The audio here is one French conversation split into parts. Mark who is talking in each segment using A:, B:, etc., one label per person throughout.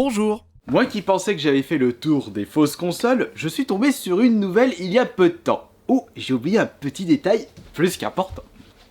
A: Bonjour. Moi qui pensais que j'avais fait le tour des fausses consoles, je suis tombé sur une nouvelle il y a peu de temps. Oh, j'ai oublié un petit détail plus qu'important.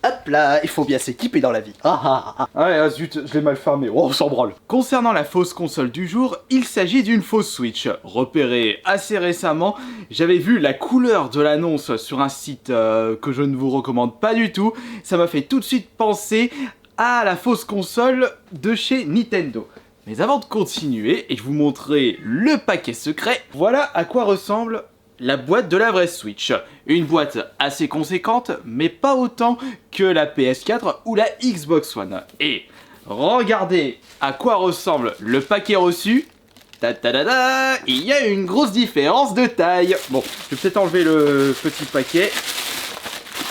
B: Hop là, il faut bien s'équiper dans la vie.
A: Ah zut, je l'ai mal fermé, oh, on s'en branle. Concernant la fausse console du jour, il s'agit d'une fausse Switch. Repérée assez récemment, j'avais vu la couleur de l'annonce sur un site que je ne vous recommande pas du tout. Ça m'a fait tout de suite penser à la fausse console de chez Nintendo. Mais avant de continuer et de vous montrer le paquet secret, voilà à quoi ressemble la boîte de la vraie Switch. Une boîte assez conséquente, mais pas autant que la PS4 ou la Xbox One. Et regardez à quoi ressemble le paquet reçu. Ta-ta-da-da, il y a une grosse différence de taille. Bon, je vais peut-être enlever le petit paquet.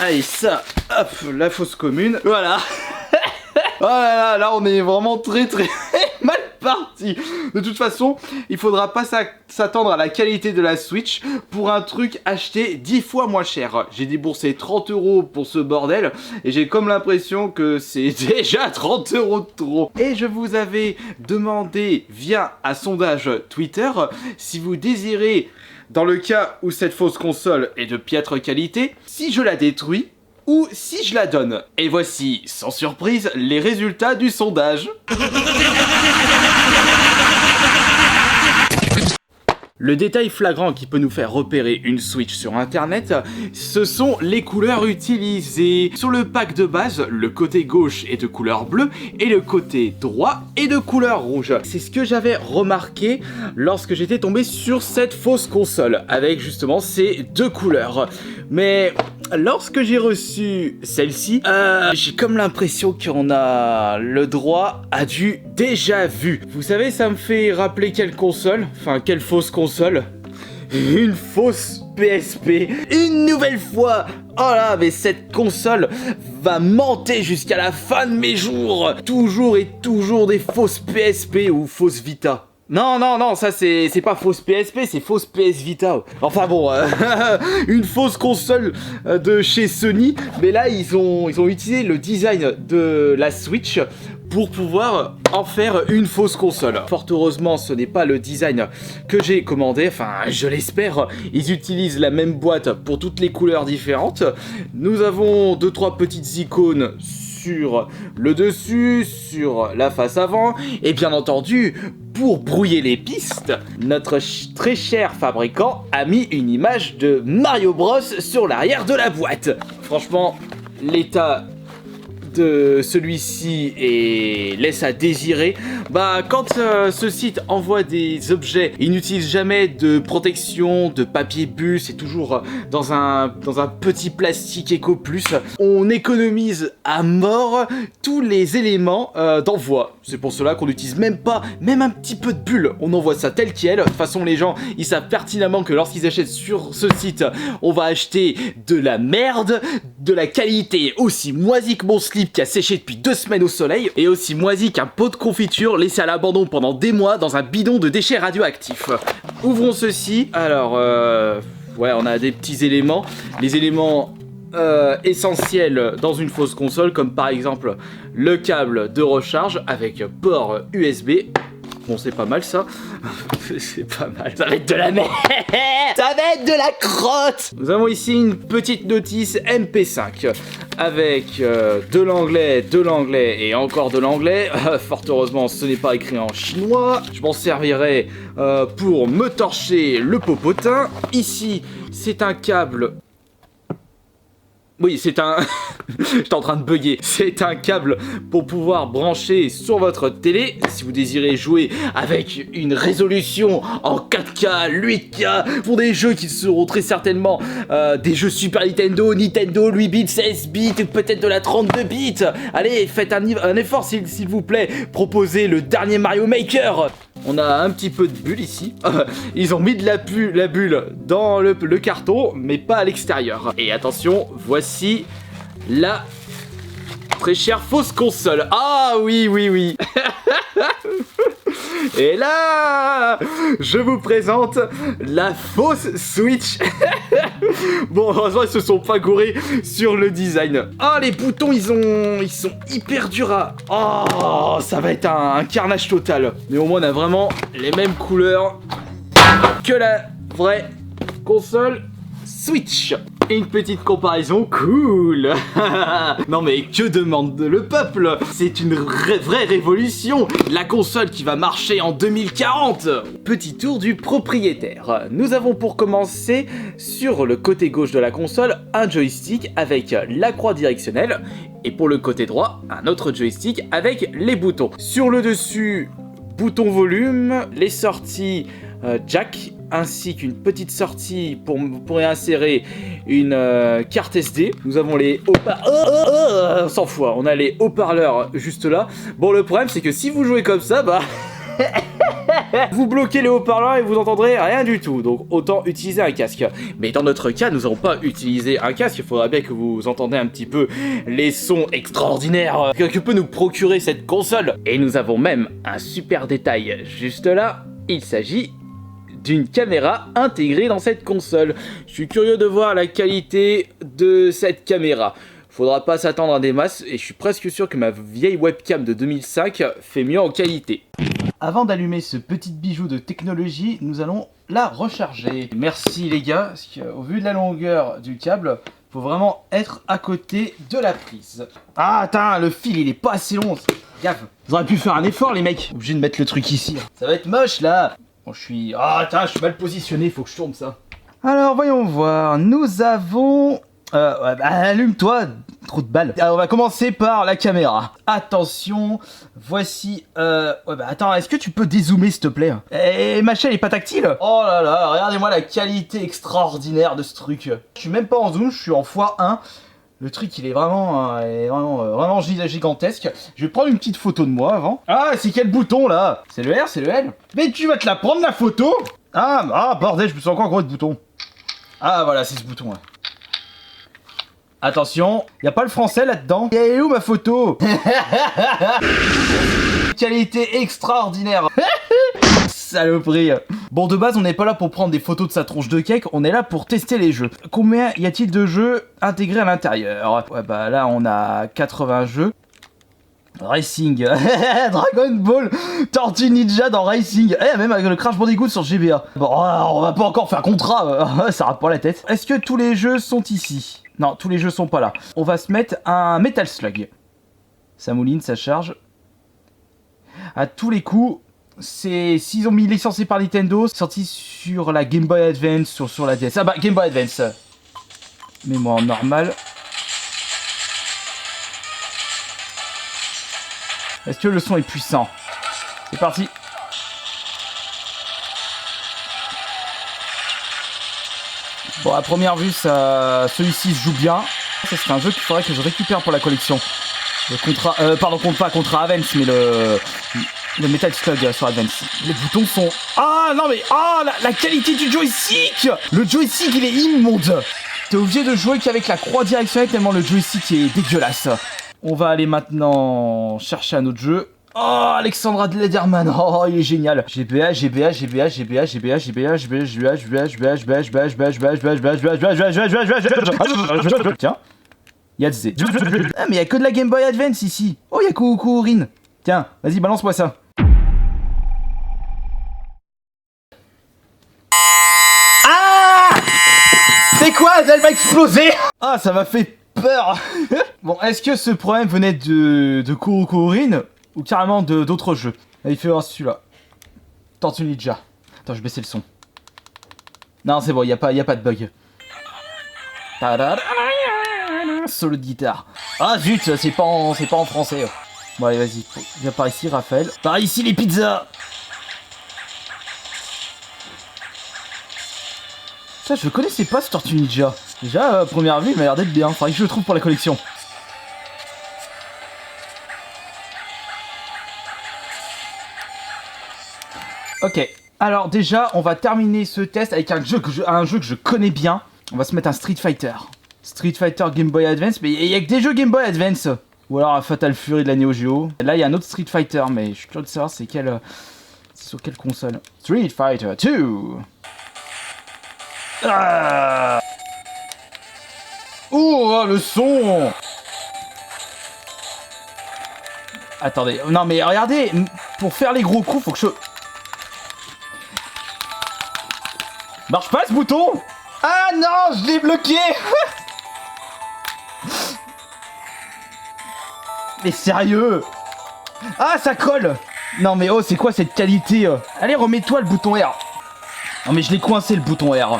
A: Allez, ça, hop, la fausse commune. Voilà. Oh là là, là on est vraiment très mal parti. De toute façon, il faudra pas s'attendre à la qualité de la Switch pour un truc acheté 10 fois moins cher. J'ai déboursé 30 € pour ce bordel et j'ai comme l'impression que c'est déjà 30 € de trop. Et je vous avais demandé via un sondage Twitter si vous désirez, dans le cas où cette fausse console est de piètre qualité, si je la détruis ou si je la donne. Et voici, sans surprise, les résultats du sondage. Le détail flagrant qui peut nous faire repérer une Switch sur internet, ce sont les couleurs utilisées. Sur le pack de base, le côté gauche est de couleur bleue et le côté droit est de couleur rouge. C'est ce que j'avais remarqué lorsque j'étais tombé sur cette fausse console, avec justement ces deux couleurs. Mais lorsque j'ai reçu celle-ci, j'ai comme l'impression qu'on a le droit à du déjà vu. Vous savez, ça me fait rappeler quelle console? Enfin, quelle fausse console? Une fausse PSP. Une nouvelle fois. Oh là, mais cette console va monter jusqu'à la fin de mes jours. Toujours et toujours des fausses PSP ou fausses Vita. Non, ça c'est pas fausse PSP, c'est fausse PS Vita. Enfin bon, une fausse console de chez Sony, mais là ils ont utilisé le design de la Switch pour pouvoir en faire une fausse console. Fort heureusement, ce n'est pas le design que j'ai commandé, enfin je l'espère. Ils utilisent la même boîte pour toutes les couleurs différentes. Nous avons 2-3 petites icônes sur le dessus, sur la face avant, et bien entendu, pour brouiller les pistes, notre très cher fabricant a mis une image de Mario Bros sur l'arrière de la boîte. Franchement, l'état de celui-ci laisse à désirer. Bah quand ce site envoie des objets, il n'utilise jamais de protection, de papier bulle, c'est toujours dans un petit plastique Eco Plus. On économise à mort tous les éléments d'envoi. C'est pour cela qu'on n'utilise même un petit peu de bulle. On envoie ça tel quel. De toute façon, les gens, ils savent pertinemment que lorsqu'ils achètent sur ce site, on va acheter de la merde, de la qualité aussi moisie que mon slip qui a séché depuis 2 semaines au soleil, et aussi moisi qu'un pot de confiture laissé à l'abandon pendant des mois dans un bidon de déchets radioactifs. Ouvrons ceci. Alors, ouais, on a des petits éléments. Les éléments essentiels dans une fausse console, comme par exemple le câble de recharge avec port USB. Bon, c'est pas mal ça. C'est pas mal. Ça va être de la merde. Ça va être de la crotte. Nous avons ici une petite notice MP5 avec de l'anglais et encore de l'anglais. Fort heureusement, ce n'est pas écrit en chinois. Je m'en servirai pour me torcher le popotin. Ici, c'est un câble. Oui, c'est un... J'étais en train de bugger. C'est un câble pour pouvoir brancher sur votre télé si vous désirez jouer avec une résolution en 4K, 8K pour des jeux qui seront très certainement des jeux Super Nintendo, 8 bits, 16 bits ou peut-être de la 32 bits. Allez, faites un effort s'il vous plaît. Proposez le dernier Mario Maker. On a un petit peu de bulle ici. Ils ont mis de la bulle dans le carton, mais pas à l'extérieur. Et attention, voici la très chère fausse console. Ah oui. Et là, je vous présente la fausse Switch. Bon, heureusement, ils se sont pas gourés sur le design. Ah, les boutons, ils sont hyper durs à... Oh, ça va être un carnage total. Mais au moins, on a vraiment les mêmes couleurs que la vraie console Switch. Et une petite comparaison cool. Non mais que demande le peuple? C'est une vraie révolution. La console qui va marcher en 2040. Petit tour du propriétaire. Nous avons pour commencer sur le côté gauche de la console un joystick avec la croix directionnelle et pour le côté droit un autre joystick avec les boutons. Sur le dessus, bouton volume, les sorties jack ainsi qu'une petite sortie pour y insérer une carte SD. Nous avons les haut-parleurs, on s'en fout, on a les haut-parleurs juste là. Bon, le problème c'est que si vous jouez comme ça, bah vous bloquez les haut-parleurs et vous entendrez rien du tout, donc autant utiliser un casque. Mais dans notre cas, nous n'allons pas utiliser un casque, il faudra bien que vous entendez un petit peu les sons extraordinaires que peut nous procurer cette console. Et nous avons même un super détail juste là, il s'agit d'une caméra intégrée dans cette console. Je suis curieux de voir la qualité de cette caméra. Faudra pas s'attendre à des masses et je suis presque sûr que ma vieille webcam de 2005 fait mieux en qualité. Avant d'allumer ce petit bijou de technologie, nous allons la recharger. Merci les gars, parce qu'au vu de la longueur du câble, faut vraiment être à côté de la prise. Ah attends, le fil il est pas assez long. Gaffe, vous auriez pu faire un effort les mecs. Obligé de mettre le truc ici. Ça va être moche là. Bon, je suis... Ah, attends, je suis mal positionné, faut que je tourne ça. Alors, voyons voir. Nous avons... ouais, bah, allume-toi, trop de balles. Alors, on va commencer par la caméra. Attention, voici... Ouais, bah, attends, est-ce que tu peux dézoomer, s'il te plaît? Et ma chaîne est pas tactile? Oh là là, regardez-moi la qualité extraordinaire de ce truc. Je suis même pas en zoom, je suis en x1. Le truc il est vraiment gigantesque. Je vais prendre une petite photo de moi avant. Ah c'est quel bouton là? C'est le R, c'est le L? Mais tu vas te la prendre la photo? Ah bordel, je me sens encore gros de bouton. Ah voilà, c'est ce bouton là. Attention, y a pas le français là-dedans? Et elle est où ma photo? Qualité extraordinaire. Saloperie. Bon, de base, on n'est pas là pour prendre des photos de sa tronche de cake, on est là pour tester les jeux. Combien y a-t-il de jeux intégrés à l'intérieur? Ouais, bah là, on a 80 jeux. Racing, Dragon Ball, Tortue Ninja dans Racing, même avec le Crash Bandicoot sur GBA. Bon, on va pas encore faire contrat, ça rate pas la tête. Est-ce que tous les jeux sont ici? Non, tous les jeux sont pas là. On va se mettre un Metal Slug. Ça mouline, ça charge. À tous les coups... S'ils ont mis licencié par Nintendo, sorti sur la Game Boy Advance, sur la DS. Ah bah, Game Boy Advance. Mets-moi en normal. Est-ce que le son est puissant? C'est parti. Bon, à première vue, celui-ci se joue bien. Ça serait un jeu qu'il faudrait que je récupère pour la collection. Contre Advance, mais le Metal Slug sur Advance. Les boutons sont... Ah non mais... Ah la qualité du joystick. Le joystick il est immonde. T'es obligé de jouer qu'avec la croix directionnelle tellement le joystick est dégueulasse. On va aller maintenant chercher un autre jeu. Oh, Alexandra Lederman, oh, il est génial. GBA. Tiens. Yahtzee. Ah, mais il y a que de la Game Boy Advance ici. Oh, il y a Kourin. Tiens, vas-y, balance-moi ça. Ah! C'est quoi? Elle va exploser! Ah, ça m'a fait peur. Bon, est-ce que ce problème venait de Kourin ou carrément d'autres jeux? Il fait voir celui-là. Tortue Ninja. Attends, je vais baisser le son. Non, c'est bon, y a pas de bug. Solo de guitare. Ah zut, c'est pas en français. Bon allez, vas-y, viens par ici, Raphaël. Par ici, les pizzas. Ça, je connaissais pas ce Tortue Ninja. Déjà, première vue, il m'a l'air d'être bien. Faudrait que je le trouve pour la collection. Ok. Alors déjà, on va terminer ce test avec un jeu que je connais bien. On va se mettre un Street Fighter. Street Fighter Game Boy Advance, mais il y a que des jeux Game Boy Advance. Ou alors Fatal Fury de la Neo Geo. Là, il y a un autre Street Fighter, mais je suis curieux de savoir c'est sur quelle console. Street Fighter 2. Ah Oh, le son. Attendez, non mais regardez, pour faire les gros coups, faut que je... Marche pas ce bouton? Ah non, je l'ai bloqué. Mais sérieux? Ah, ça colle. Non mais oh, c'est quoi cette qualité? Allez, remets-toi le bouton R. Non mais je l'ai coincé le bouton R.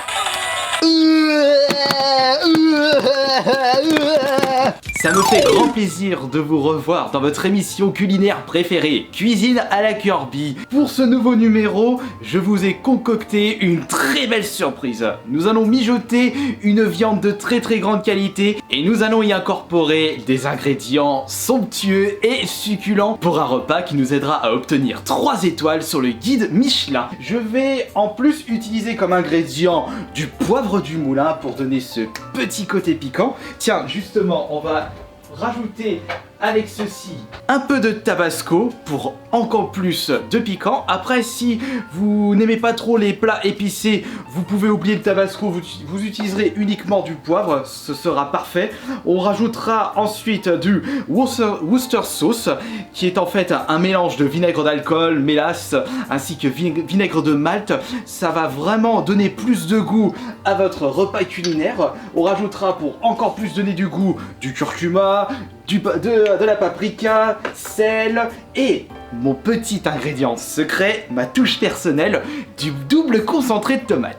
A: Ça me fait grand plaisir de vous revoir dans votre émission culinaire préférée, Cuisine à la Kirby. Pour ce nouveau numéro, je vous ai concocté une très belle surprise. Nous allons mijoter une viande de très grande qualité et nous allons y incorporer des ingrédients somptueux et succulents pour un repas qui nous aidera à obtenir 3 étoiles sur le guide Michelin. Je vais en plus utiliser comme ingrédient du poivre du moulin pour donner ce petit côté piquant. Tiens, justement, on va rajouter avec ceci un peu de tabasco pour encore plus de piquant. Après, si vous n'aimez pas trop les plats épicés, vous pouvez oublier le tabasco, vous utiliserez uniquement du poivre, ce sera parfait. On rajoutera ensuite du Worcester sauce, qui est en fait un mélange de vinaigre d'alcool, mélasse, ainsi que vinaigre de malt. Ça va vraiment donner plus de goût à votre repas culinaire. On rajoutera, pour encore plus donner du goût, du curcuma, de la paprika, sel et mon petit ingrédient secret, ma touche personnelle, du double concentré de tomate.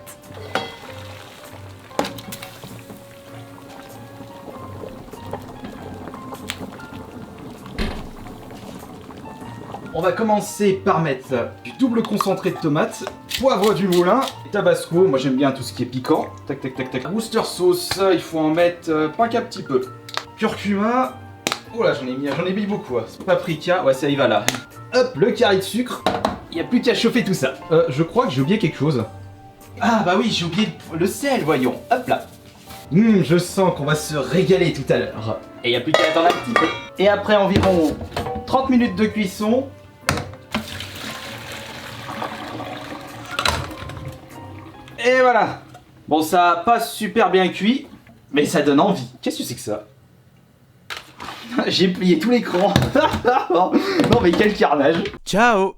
A: On va commencer par mettre du double concentré de tomate, poivre du moulin, tabasco, moi j'aime bien tout ce qui est piquant, tac tac tac tac, Worcester sauce, il faut en mettre pas qu'un petit peu, curcuma. Oh là, j'en ai mis beaucoup. Paprika, ouais, ça y va là. Hop, le carré de sucre. Il n'y a plus qu'à chauffer tout ça. Je crois que j'ai oublié quelque chose. Ah bah oui, j'ai oublié le sel, voyons. Hop là. Je sens qu'on va se régaler tout à l'heure. Et il n'y a plus qu'à attendre un petit peu. Et après environ 30 minutes de cuisson. Et voilà. Bon, ça n'a pas super bien cuit, mais ça donne envie. Qu'est-ce que c'est que ça? J'ai plié tout l'écran. Non mais quel carnage.
C: Ciao.